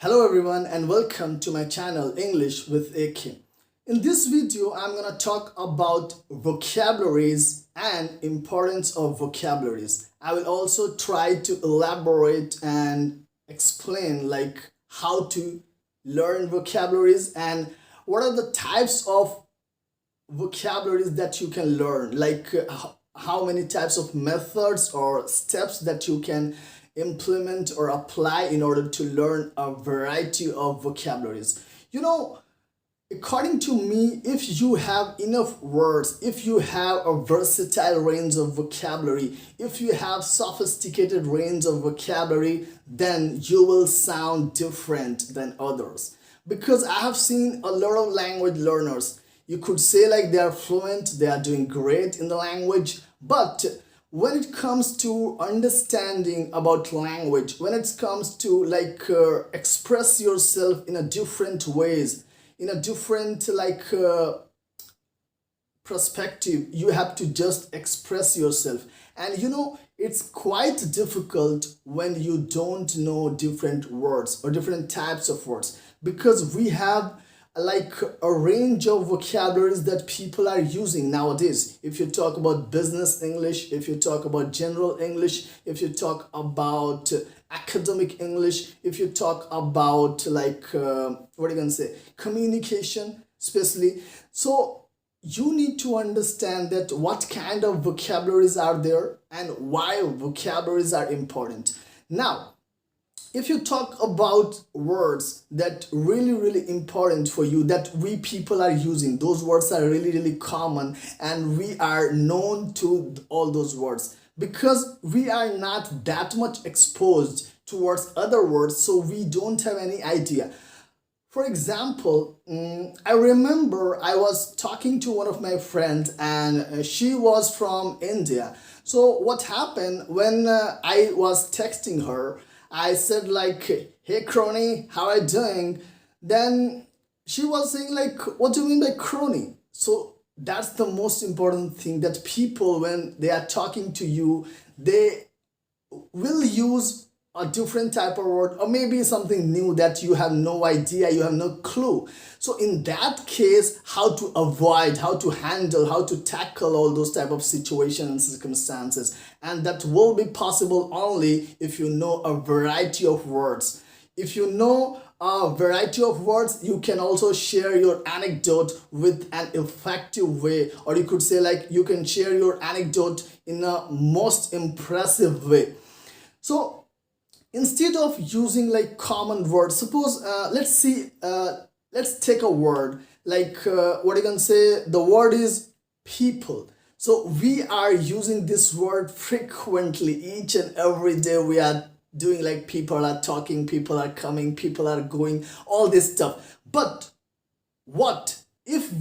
Hello everyone and welcome to my channel English with AK. In this video, I'm gonna talk about vocabularies and importance of vocabularies. I will also try to elaborate and explain how to learn vocabularies and what are the types of vocabularies that you can learn, how many types of methods or steps that you can implement or apply in order to learn a variety of vocabularies. You know, according to me, if you have enough words, if you have a versatile range of vocabulary, if you have sophisticated range of vocabulary, then you will sound different than others. Because I have seen a lot of language learners, you could say like they are fluent, they are doing great in the language, but when it comes to understanding about language, when it comes to express yourself in a different ways, in a different perspective, you have to just express yourself. And you know, it's quite difficult when you don't know different words or different types of words, because we have like a range of vocabularies that people are using nowadays. If you talk about business English, if you talk about general English, if you talk about academic English, if you talk about what are you gonna say, communication especially. So you need to understand that what kind of vocabularies are there and why vocabularies are important. Now, if you talk about words that really important for you, that we people are using, those words are really common and we are known to all those words because we are not that much exposed towards other words, so we don't have any idea. For example, I remember I was talking to one of my friends and she was from India. So what happened when I was texting her, I said like, "Hey crony, how are you doing?" Then she was saying like, "What do you mean by crony?" So that's the most important thing, that people, when they are talking to you, they will use a different type of word or maybe something new that you have no idea, you have no clue. So in that case, how to avoid, how to handle, how to tackle all those type of situations and circumstances, and that will be possible only if you know a variety of words. If you know a variety of words, you can also share your anecdote with an effective way, or you could say like you can share your anecdote in a most impressive way. So instead of using like common words, suppose let's take a word what you can say, the word is people. So we are using this word frequently, each and every day we are doing, like people are talking, people are coming, people are going, all this stuff. But what if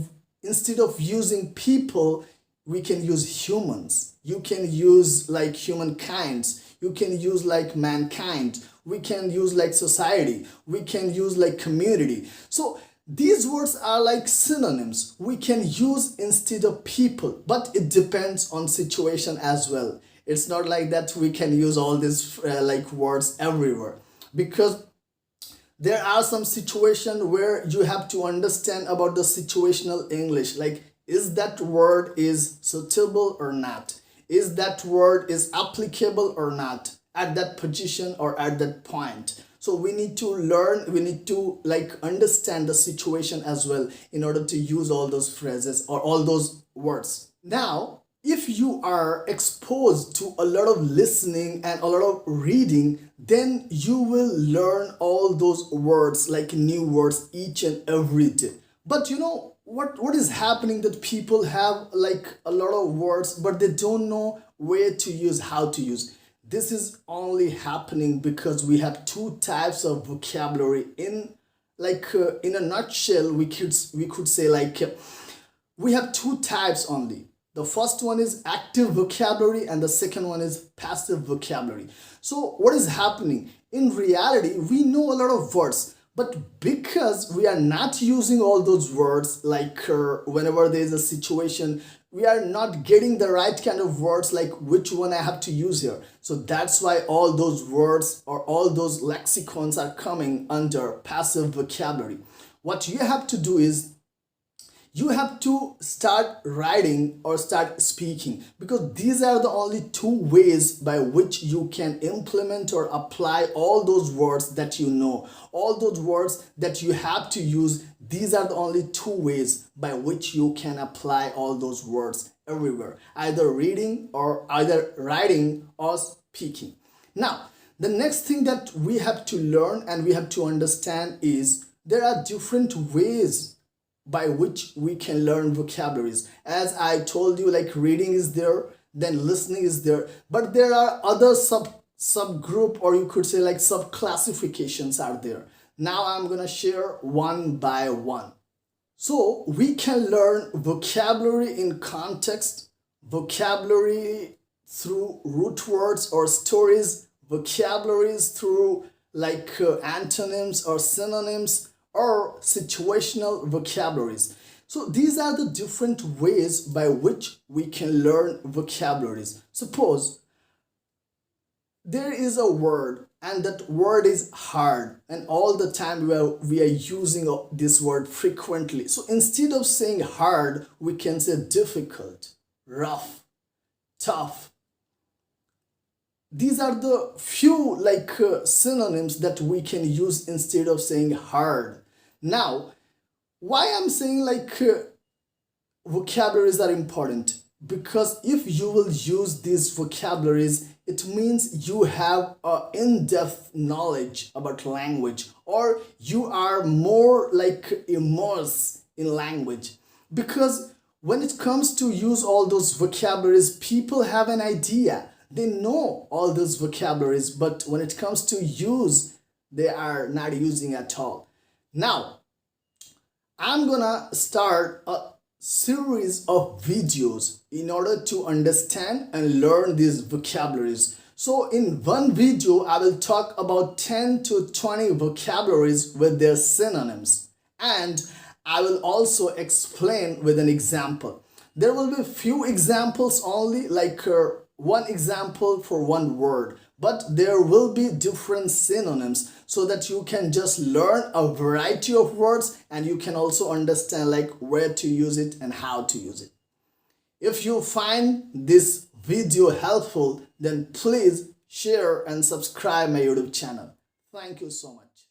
instead of using people, we can use humans? You can use like humankind, you can use like mankind, we can use like society, we can use like community. So these words are like synonyms we can use instead of people, but it depends on situation as well. It's not like that we can use all these words everywhere, because there are some situations where you have to understand about the situational English, like is that word is suitable or not, is that word is applicable or not at that position or at that point. So we need to learn, we need to like understand the situation as well in order to use all those phrases or all those words. Now, if you are exposed to a lot of listening and a lot of reading, then you will learn all those words, like new words each and every day. But you know what is happening, that people have like a lot of words but they don't know where to use, how to use. This is only happening because we have two types of vocabulary. In a nutshell, we could say we have two types only. The first one is active vocabulary and the second one is passive vocabulary. So what is happening? In reality, we know a lot of words, But because we are not using all those words, like whenever there is a situation, we are not getting the right kind of words, like which one I have to use here. So that's why all those words or all those lexicons are coming under passive vocabulary. What you have to do is you have to start writing or start speaking, because these are the only two ways by which you can implement or apply all those words that you know, all those words that you have to use. These are the only two ways by which you can apply all those words everywhere, either reading or either writing or speaking. Now, the next thing that we have to learn and we have to understand is there are different ways by which we can learn vocabularies. As I told you, like reading is there, then listening is there, but there are other subgroup, or you could say like sub classifications are there. Now I'm gonna share one by one. So we can learn vocabulary in context, vocabulary through root words or stories, vocabularies through like antonyms or synonyms, or situational vocabularies. So these are the different ways by which we can learn vocabularies. Suppose there is a word and that word is hard, and all the time we are using this word frequently. So instead of saying hard, we can say difficult, rough, tough. These are the few like synonyms that we can use instead of saying hard. Now, why I'm saying like vocabularies are important? Because if you will use these vocabularies, it means you have a in-depth knowledge about language, or you are more like immersed in language. Because when it comes to use all those vocabularies, people have an idea. They know all those vocabularies, but when it comes to use, they are not using at all. Now, I'm gonna start a series of videos in order to understand and learn these vocabularies. So in one video, I will talk about 10 to 20 vocabularies with their synonyms, and I will also explain with an example. There will be few examples only, like one example for one word, but there will be different synonyms so that you can just learn a variety of words, and you can also understand like where to use it and how to use it. If you find this video helpful, then please share and subscribe my YouTube channel. Thank you so much.